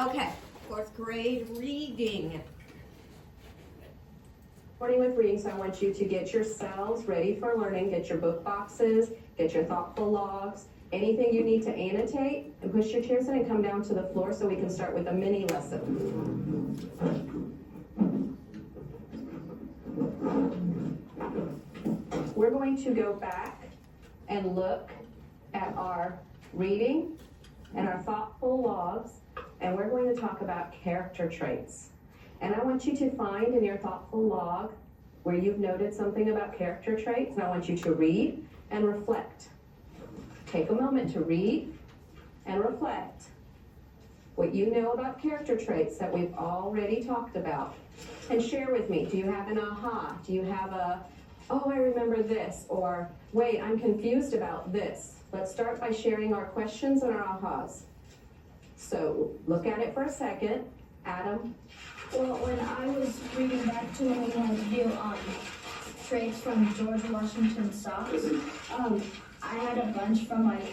Okay, fourth grade reading. Morning with reading, so I want you to get yourselves ready for learning. Get your book boxes, get your thoughtful logs, anything you need to annotate, and push your chairs in and come down to the floor so we can start with a mini lesson. We're going to go back and look at our reading and our thoughtful logs, and we're going to talk about character traits. And I want you to find in your thoughtful log where you've noted something about character traits, and I want you to read and reflect. Take a moment to read and reflect what you know about character traits that we've already talked about. And share with me, do you have an aha? Do you have a, oh, I remember this, or wait, I'm confused about this? Let's start by sharing our questions and our ahas. So look at it for a second. Adam? Well, when I was reading back to when we had to do traits from George Washington socks, I had a bunch from like,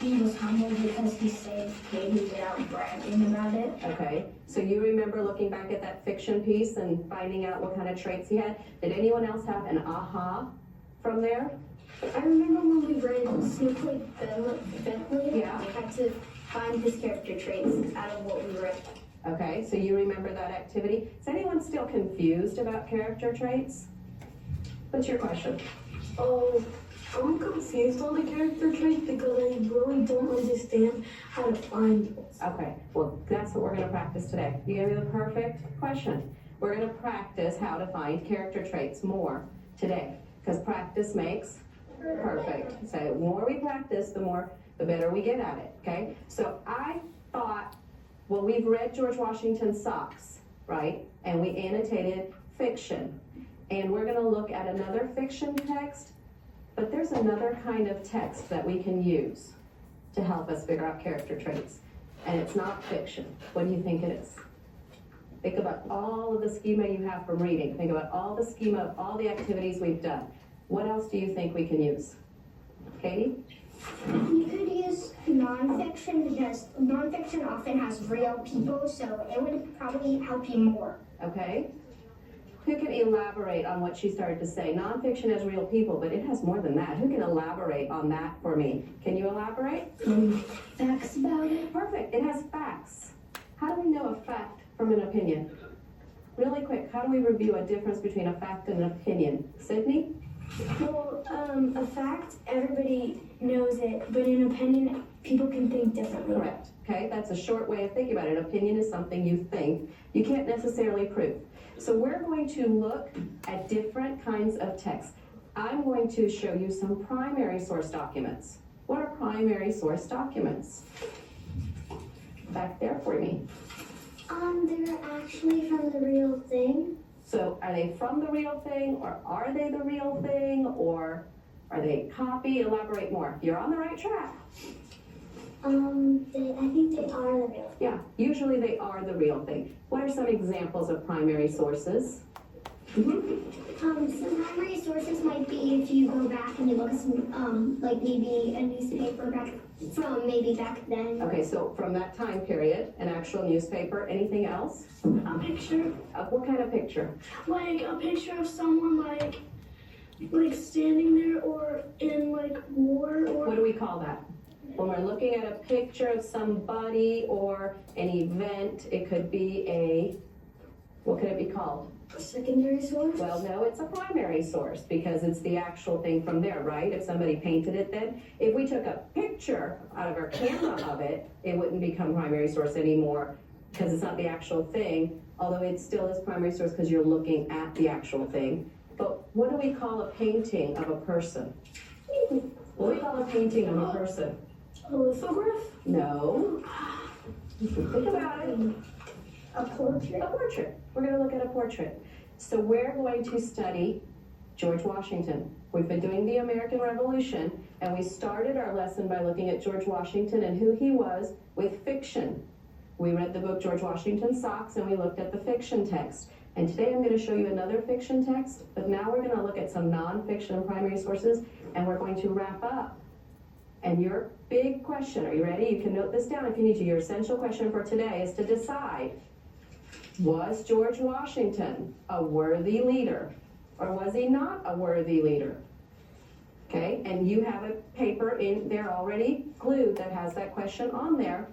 he was humble because he saved Katie without bragging about it. Okay, so you remember looking back at that fiction piece and finding out what kind of traits he had? Did anyone else have an aha from there? I remember when we read Snowflake Bentley, Yeah. we had to find his character traits out of what we read. Okay, so you remember that activity. Is anyone still confused about character traits? What's your question? Oh, I'm confused on the character traits because I really don't understand how to find those. Okay, well, that's what we're going to practice today. You gave me the perfect question. We're going to practice how to find character traits more today, because practice makes perfect. So the more we practice, the better we get at it, okay? So I thought, well, we've read George Washington's socks, right? And we annotated fiction. And we're going to look at another fiction text, but there's another kind of text that we can use to help us figure out character traits. And it's not fiction. What do you think it is? Think about all of the schema you have from reading. Think about all the schema of all the activities we've done. What else do you think we can use? Katie? You could use nonfiction because nonfiction often has real people, so it would probably help you more. Okay. Who can elaborate on what she started to say? Nonfiction has real people, but it has more than that. Who can elaborate on that for me? Can you elaborate? Facts about it. Perfect. It has facts. How do we know a fact from an opinion? Really quick, how do we review a difference between a fact and an opinion? Sydney? Well, a fact, everybody knows it, but in opinion, people can think differently. Correct. Okay, that's a short way of thinking about it. Opinion is something you think. You can't necessarily prove. So we're going to look at different kinds of text. I'm going to show you some primary source documents. What are primary source documents? Back there for me. They're actually from the real thing. So are they from the real thing, or are they the real thing, or are they a copy? Elaborate more. You're on the right track. I think they are the real thing. Yeah, usually they are the real thing. What are some examples of primary sources? Some primary sources might be if you go back and you look at some, like maybe a newspaper back then. Okay, so from that time period, an actual newspaper. Anything else? A picture, What kind of picture? like a picture of someone like standing there or in like war What or do we call that? When we're looking at a picture of somebody or an event, it could be what could it be called? a secondary source. Well, no, it's a primary source because it's the actual thing from there, right? If somebody painted it then, if we took a picture out of our camera of it, it wouldn't become primary source anymore because it's not the actual thing, although it still is primary source because you're looking at the actual thing. But what do we call a painting of a person? What do we call a painting of a person? A lithograph. No. Think about it. A portrait. A portrait. We're going to look at a portrait. So we're going to study George Washington. We've been doing the American Revolution, and we started our lesson by looking at George Washington and who he was with fiction. We read the book George Washington's Socks, and we looked at the fiction text. And today I'm going to show you another fiction text, but now we're going to look at some nonfiction and primary sources, and we're going to wrap up And your big question, are you ready? You can note this down if you need to. Your essential question for today is to decide, was George Washington a worthy leader, or was he not a worthy leader? Okay, and you have a paper in there already glued that has that question on there.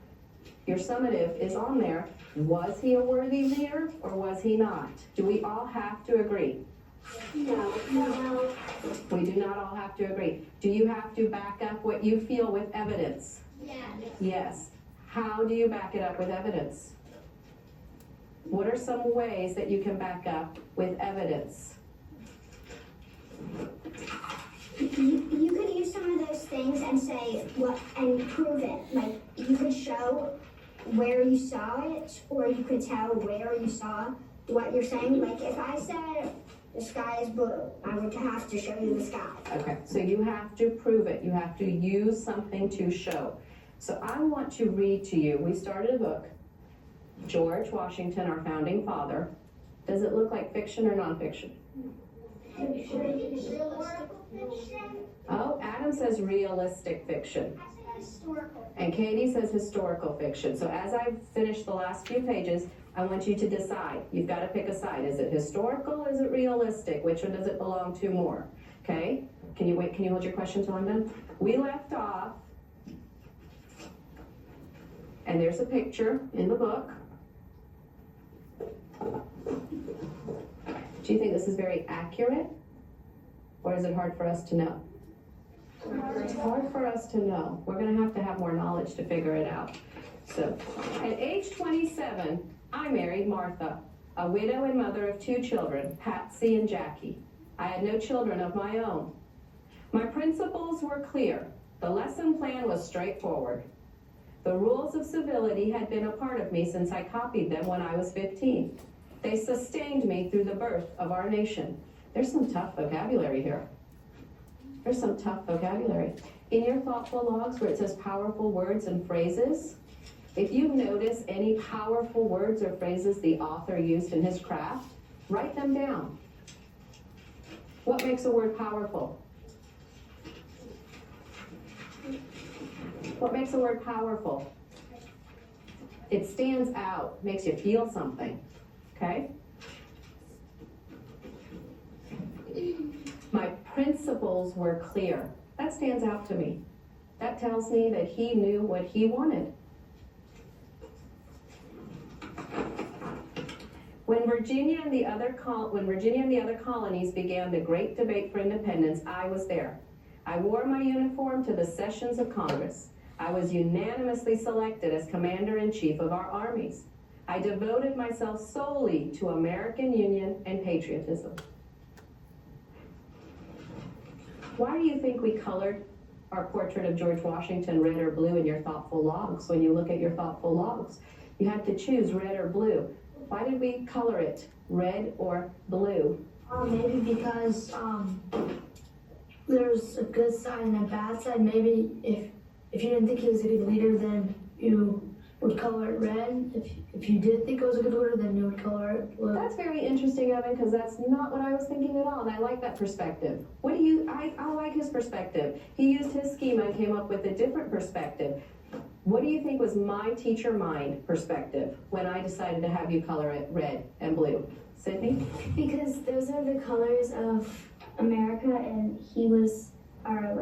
Your summative is on there. Was he a worthy leader, or was he not? Do we all have to agree? No. We do not all have to agree. Do you have to back up what you feel with evidence? Yeah. Yes. How do you back it up with evidence? What are some ways that you can back up with evidence? You could use some of those things and say what and prove it. Like you could show where you saw it, or you could tell where you saw what you're saying. Like if I said the sky is blue, I would have to show you the sky. Okay, so you have to prove it. You have to use something to show. So I want to read to you. We started a book, George Washington, our founding father. Does it look like fiction or nonfiction? Oh, Adam says realistic fiction. Historical. And Katie says historical fiction. So as I finish the last few pages, I want you to decide. You've got to pick a side. Is it historical? Is it realistic? Which one does it belong to more? Okay? Can you wait? Can you hold your question till I'm done? We left off, and there's a picture in the book. Do you think this is very accurate? Or is it hard for us to know? It's hard for us to know. We're going to have more knowledge to figure it out. So, at age 27, I married Martha, a widow and mother of 2 children, Patsy and Jackie. I had no children of my own. My principles were clear. The lesson plan was straightforward. The rules of civility had been a part of me since I copied them when I was 15. They sustained me through the birth of our nation. There's some tough vocabulary here. There's some tough vocabulary. In your thoughtful logs where it says powerful words and phrases, if you notice any powerful words or phrases the author used in his craft, write them down. What makes a word powerful? What makes a word powerful? It stands out, makes you feel something, okay? My principles were clear. That stands out to me. That tells me that he knew what he wanted. When Virginia and the other colonies began the great debate for independence, I was there. I wore my uniform to the sessions of Congress. I was unanimously selected as commander-in-chief of our armies. I devoted myself solely to American Union and patriotism. Why do you think we colored our portrait of George Washington red or blue in your thoughtful logs? When you look at your thoughtful logs, you had to choose red or blue. Why did we color it red or blue? Maybe because there's a good side and a bad side. Maybe if you didn't think he was a good leader, then you would color it red. If you did think it was a good leader, then you would color it blue. That's very interesting, Evan, because that's not what I was thinking at all, and I like that perspective. I like his perspective. He used his schema and came up with a different perspective. What do you think was my teacher mind perspective when I decided to have you color it red and blue? Sydney? Because those are the colors of America, and he was our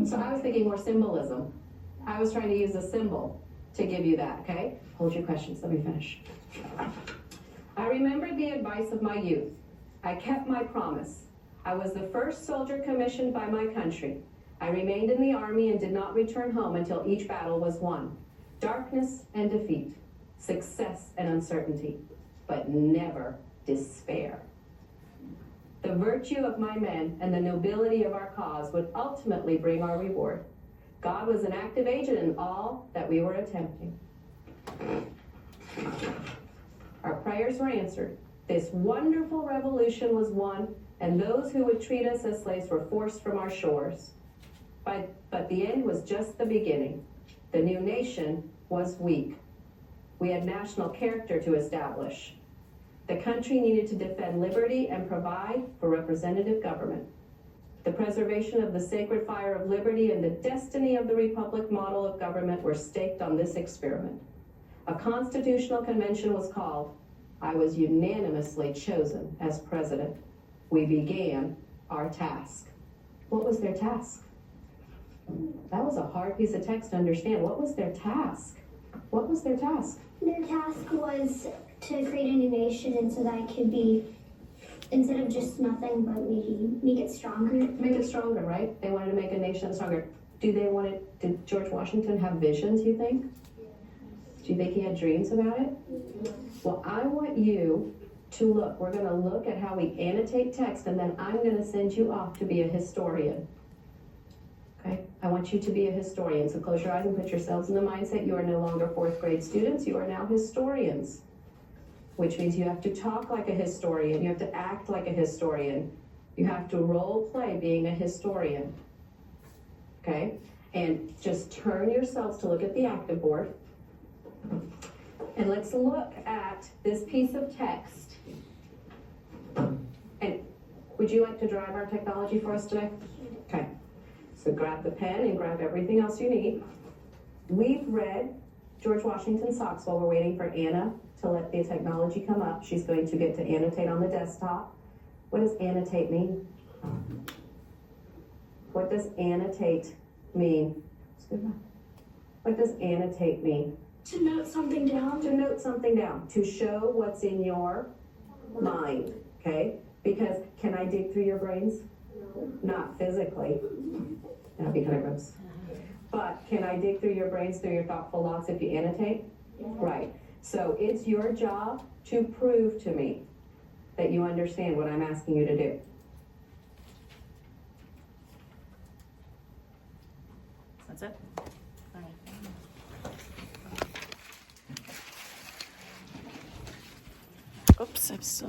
So I was thinking more symbolism. I was trying to use a symbol to give you that, okay? Hold your questions, let me finish. I remembered the advice of my youth. I kept my promise. I was the first soldier commissioned by my country. I remained in the army and did not return home until each battle was won. Darkness and defeat, success and uncertainty, but never despair. The virtue of my men and the nobility of our cause would ultimately bring our reward. God was an active agent in all that we were attempting. Our prayers were answered. This wonderful revolution was won, and those who would treat us as slaves were forced from our shores. But the end was just the beginning. The new nation was weak. We had national character to establish. The country needed to defend liberty and provide for representative government. The preservation of the sacred fire of liberty and the destiny of the republic model of government were staked on this experiment. A constitutional convention was called. I was unanimously chosen as president. We began our task. What was their task? That was a hard piece of text to understand. What was their task? What was their task? Their task was to create a new nation, and so that it could be, instead of just nothing, but maybe make it stronger. Make it stronger, right? They wanted to make a nation stronger. Did George Washington have visions, you think? Do you think he had dreams about it? Well, I want you to look. We're going to look at how we annotate text, and then I'm going to send you off to be a historian. Okay? I want you to be a historian. So close your eyes and put yourselves in the mindset. You are no longer fourth grade students. You are now historians, which means you have to talk like a historian. You have to act like a historian. You have to role play being a historian. Okay? And just turn yourselves to look at the active board. And let's look at this piece of text. And would you like to drive our technology for us today? Okay. So grab the pen and grab everything else you need. We've read George Washington's socks while we're waiting for Anna to let the technology come up. She's going to get to annotate on the desktop. What does annotate mean? What does annotate mean? What does annotate mean? To note something down. To note something down, to show what's in your mind, okay? Because can I dig through your brains? Not physically. That'd be kind of gross. But can I dig through your brains, through your thoughtful thoughts if you annotate? Yeah. Right. So it's your job to prove to me that you understand what I'm asking you to do. That's it? All right. Oops, I'm still.